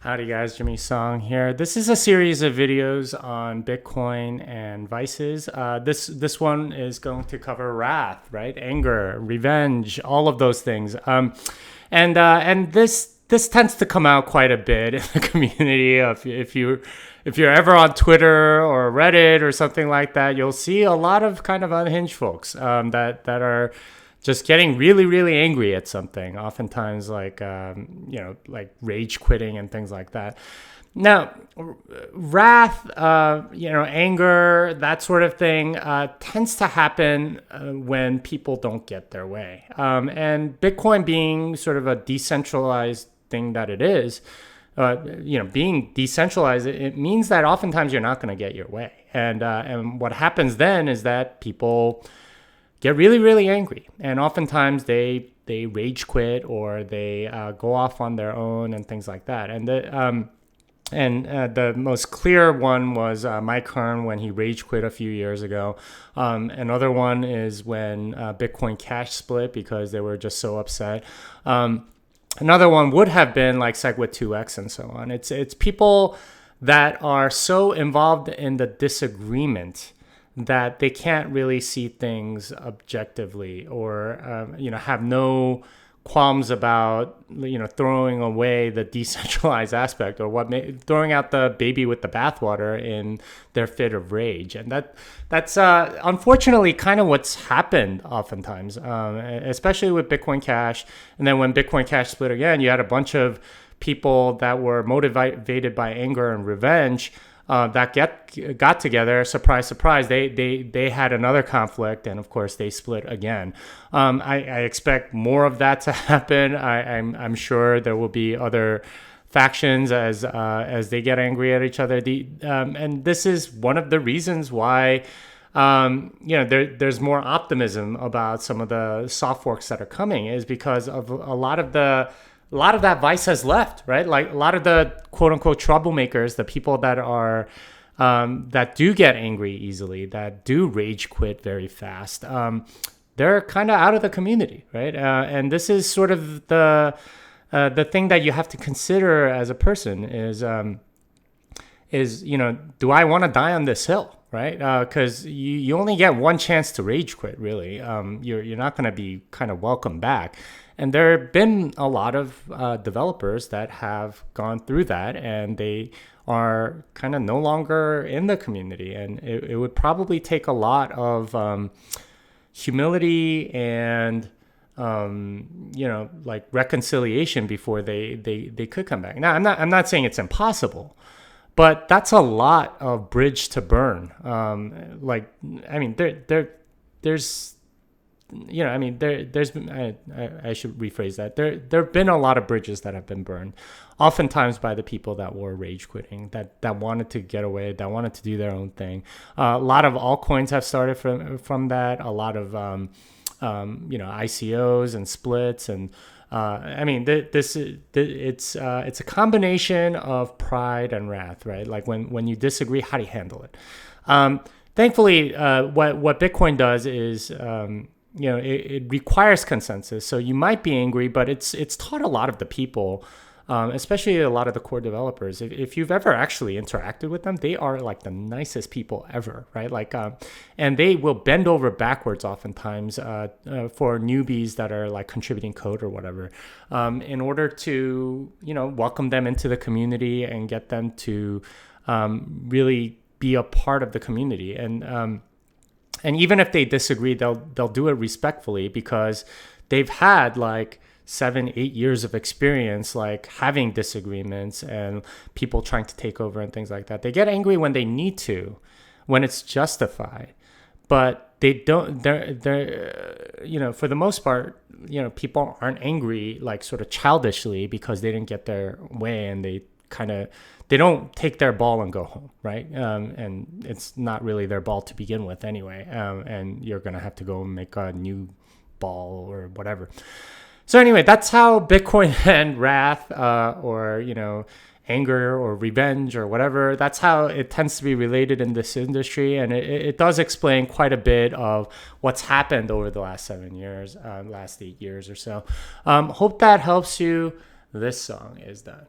Howdy guys, Jimmy Song here. This is a series of videos on Bitcoin and vices. This one is going to cover wrath, right? Anger, revenge, all of those things. And this tends to come out quite a bit in the community. If you're ever on Twitter or Reddit or something like that, you'll see a lot of kind of unhinged folks that are just getting really, really angry at something. Oftentimes, like rage quitting and things like that. Now, wrath, anger, that sort of thing tends to happen when people don't get their way. And Bitcoin being sort of a decentralized thing that it is, being decentralized, it means that oftentimes you're not going to get your way. And what happens then is that people get really, really angry. And oftentimes they rage quit or they go off on their own and things like that. And the most clear one was Mike Hearn when he rage quit a few years ago. Another one is when Bitcoin Cash split because they were just so upset. Another one would have been like SegWit2x and so on. It's people that are so involved in the disagreement that they can't really see things objectively or have no qualms about throwing away the decentralized aspect or throwing out the baby with the bathwater in their fit of rage. And that's unfortunately kind of what's happened oftentimes, especially with Bitcoin Cash. And then when Bitcoin Cash split again, you had a bunch of people that were motivated by anger and revenge that got together. Surprise, surprise. They had another conflict, and of course they split again. I expect more of that to happen. I'm sure there will be other factions as they get angry at each other. And this is one of the reasons why there's more optimism about some of the soft forks that are coming, is because of a lot of that vice has left, right? Like a lot of the quote unquote troublemakers, the people that are that do get angry easily, that do rage quit very fast, they're kind of out of the community, right? And this is sort of the thing that you have to consider as a person is do I want to die on this hill, right? Because you only get one chance to rage quit, really. You're not going to be kind of welcome back. And there have been a lot of developers that have gone through that, and they are kind of no longer in the community. And it would probably take a lot of humility and like reconciliation before they could come back. Now, I'm not saying it's impossible, but that's a lot of bridge to burn. There's been, I should rephrase that. There have been a lot of bridges that have been burned, oftentimes by the people that were rage quitting, that wanted to get away, that wanted to do their own thing. A lot of altcoins have started from that. A lot of ICOs and splits, and it's a combination of pride and wrath, right? Like when you disagree, how do you handle it? Thankfully, what Bitcoin does is it requires consensus. So you might be angry, but it's taught a lot of the people, especially a lot of the core developers. If you've ever actually interacted with them, they are like the nicest people ever, right? And they will bend over backwards oftentimes for newbies that are like contributing code or whatever, in order to welcome them into the community and get them to really be a part of the community. And even if they disagree, they'll do it respectfully, because they've had like 7-8 years of experience, like having disagreements and people trying to take over and things like that. They get angry when they need to, when it's justified, but they don't. They're for the most part, people aren't angry like sort of childishly because they didn't get their way, and they don't take their ball and go home, right? And it's not really their ball to begin with anyway. And you're going to have to go and make a new ball or whatever. So anyway, that's how Bitcoin and wrath or anger or revenge or whatever, that's how it tends to be related in this industry. And it does explain quite a bit of what's happened over the last 7 years, last 8 years or so. Hope that helps you. This song is done.